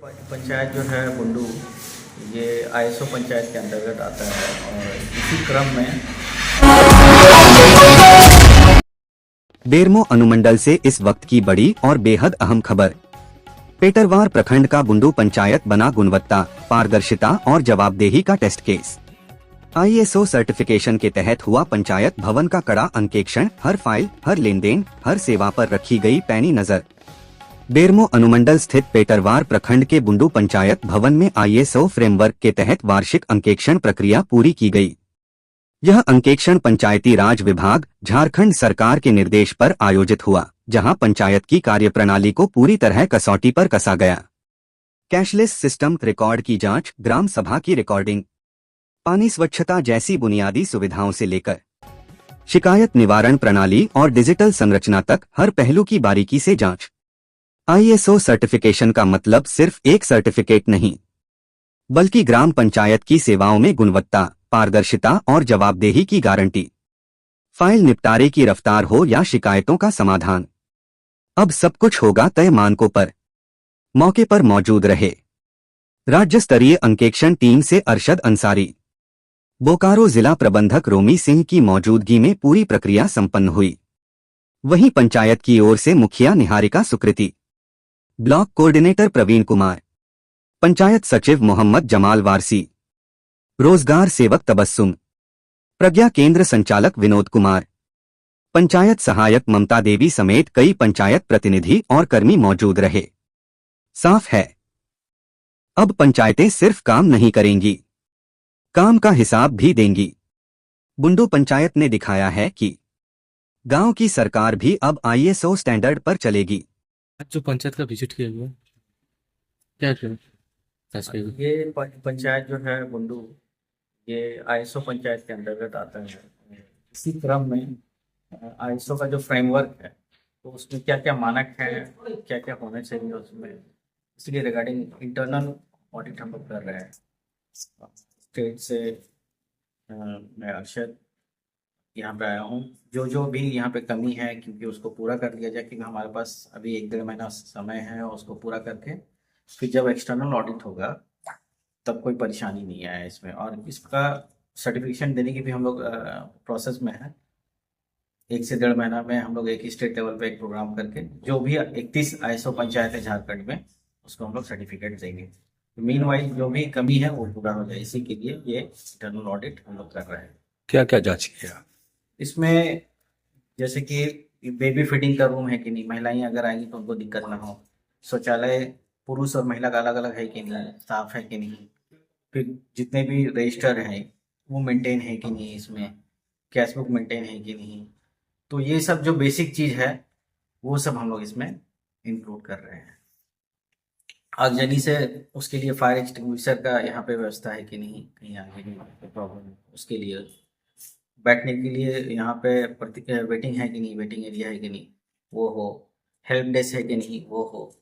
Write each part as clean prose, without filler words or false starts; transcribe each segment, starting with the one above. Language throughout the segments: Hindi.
पंचायत जो है बुंडू, ये आईएसओ पंचायत के अंतर्गत आता है और इसी क्रम में बेरमो अनुमंडल से इस वक्त की बड़ी और बेहद अहम खबर। पेटरवार प्रखंड का बुंडू पंचायत बना गुणवत्ता, पारदर्शिता और जवाबदेही का टेस्ट केस। आईएसओ सर्टिफिकेशन के तहत हुआ पंचायत भवन का कड़ा अंकेक्षण, हर फाइल, हर लेन देन, हर सेवा पर रखी गई पैनी नजर। बेरमो अनुमंडल स्थित पेटरवार प्रखंड के बुंडू पंचायत भवन में आईएसओ फ्रेमवर्क के तहत वार्षिक अंकेक्षण प्रक्रिया पूरी की गई। यह अंकेक्षण पंचायती राज विभाग, झारखंड सरकार के निर्देश पर आयोजित हुआ, जहां पंचायत की कार्यप्रणाली को पूरी तरह कसौटी पर कसा गया। कैशलेस सिस्टम, रिकॉर्ड की जांच, ग्राम सभा की रिकॉर्डिंग, पानी स्वच्छता जैसी बुनियादी सुविधाओं से लेकर शिकायत निवारण प्रणाली और डिजिटल संरचना तक हर पहलू की बारीकी से जांच। आईएसओ सर्टिफिकेशन का मतलब सिर्फ एक सर्टिफिकेट नहीं, बल्कि ग्राम पंचायत की सेवाओं में गुणवत्ता, पारदर्शिता और जवाबदेही की गारंटी। फाइल निपटारे की रफ्तार हो या शिकायतों का समाधान, अब सब कुछ होगा तय मानकों पर। मौके पर मौजूद रहे राज्य स्तरीय अंकेक्षण टीम से अरशद अंसारी, बोकारो जिला प्रबंधक रोमी सिंह की मौजूदगी में पूरी प्रक्रिया संपन्न हुई। वहीं पंचायत की ओर से मुखिया निहारिका सुकृति, ब्लॉक कोऑर्डिनेटर प्रवीण कुमार, पंचायत सचिव मोहम्मद जमाल वारसी, रोजगार सेवक तबस्सुम, प्रज्ञा केंद्र संचालक विनोद कुमार, पंचायत सहायक ममता देवी समेत कई पंचायत प्रतिनिधि और कर्मी मौजूद रहे। साफ है, अब पंचायतें सिर्फ काम नहीं करेंगी, काम का हिसाब भी देंगी। बुंडू पंचायत ने दिखाया है कि गांव की सरकार भी अब आईएसओ स्टैंडर्ड पर चलेगी। आज जो पंचायत का विजिट किया गया, क्या क्या फैसले? ये पंचायत जो है बुंडू, ये आईएसओ पंचायत के अंतर्गत आता है। इसी क्रम में आईएसओ का जो फ्रेमवर्क है, तो उसमें क्या क्या मानक है, क्या क्या होना चाहिए उसमें, इसलिए रिगार्डिंग इंटरनल ऑडिट हम लोग कर रहे हैं। स्टेट से मैं अरशद यहाँ पे आया हूँ। जो जो भी यहाँ पे कमी है, क्योंकि उसको पूरा कर लिया जाए, क्योंकि हमारे पास अभी 1-1.5 महीना समय है, और उसको पूरा करके फिर जब एक्सटर्नल ऑडिट होगा तब कोई परेशानी नहीं आया इसमें। और इसका सर्टिफिकेशन देने की भी हम लोग प्रोसेस में है। 1 से 1.5 महीना में हम लोग एक ही स्टेट लेवल पे एक प्रोग्राम करके जो भी 31 आईएसओ पंचायत है झारखंड में, उसको हम लोग सर्टिफिकेट देंगे। मीनवाइल जो भी कमी है वो पूरा हो जाए, इसी के लिए ये इंटरनल ऑडिट हम लोग कर रहे हैं। क्या क्या जांच किया इसमें? जैसे कि बेबी फीडिंग का रूम है कि नहीं, महिलाएं अगर आएंगी तो उनको दिक्कत ना हो। शौचालय पुरुष और महिला का अलग अलग है कि नहीं, साफ है कि नहीं। फिर जितने भी रजिस्टर हैं वो मेंटेन है कि नहीं, इसमें कैशबुक मेंटेन है कि नहीं। तो ये सब जो बेसिक चीज़ है वो सब हम लोग इसमें इंक्लूड कर रहे हैं। आगजनी से उसके लिए फायर एक्सटिंग्विशर का यहाँ पे व्यवस्था है कि नहीं, कहीं आगे नहीं प्रॉब्लम, उसके लिए बैठने के लिए यहाँ पे वेटिंग है कि नहीं, वेटिंग एरिया है कि नहीं, वो हो। हेल्प डेस्क है कि नहीं, वो हो।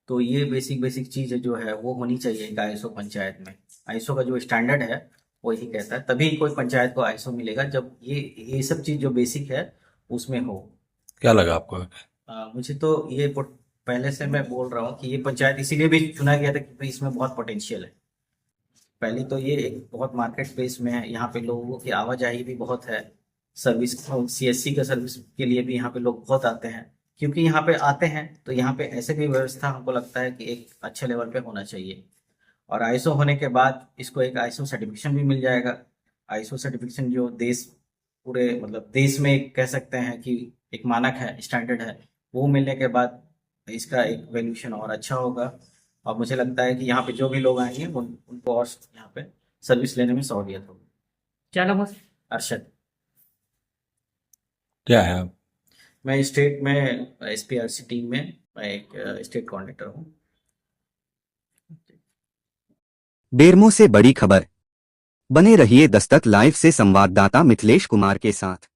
तो ये बेसिक चीज़ जो है वो होनी चाहिए एक आईएसओ पंचायत में। आईएसओ का जो स्टैंडर्ड है वो यही कहता है, तभी कोई पंचायत को आईएसओ मिलेगा, जब ये सब चीज़ जो बेसिक है उसमें हो। क्या लगा आपको? मुझे तो ये पहले से मैं बोल रहा हूँ कि ये पंचायत इसीलिए भी चुना गया था क्योंकि इसमें बहुत पोटेंशियल है। पहले तो ये एक बहुत मार्केट स्पेस में है, यहाँ पे लोगों की आवाजाही भी बहुत है। सर्विस, सीएससी का सर्विस के लिए भी यहाँ पे लोग बहुत आते हैं। क्योंकि यहाँ पे आते हैं तो यहाँ पे ऐसे भी व्यवस्था हमको लगता है कि एक अच्छे लेवल पे होना चाहिए। और आईएसओ होने के बाद इसको एक आईएसओ सर्टिफिकेशन भी मिल जाएगा। आईएसओ सर्टिफिकेशन जो देश, पूरे मतलब देश में एक कह सकते हैं कि एक मानक है, स्टैंडर्ड है, वो मिलने के बाद इसका एक वैल्यूएशन और अच्छा होगा। और मुझे लगता है कि यहाँ पे जो भी लोग आएंगे उनको और यहाँ पे सर्विस लेने में सहूलियत होगी। क्या नाम है? अरशद। क्या है आप? मैं स्टेट में एसपीआरसी टीम में मैं एक स्टेट कोऑर्डिनेटर हूँ। बेरमो से बड़ी खबर। बने रहिए दस्तक लाइव से संवाददाता मिथिलेश कुमार के साथ।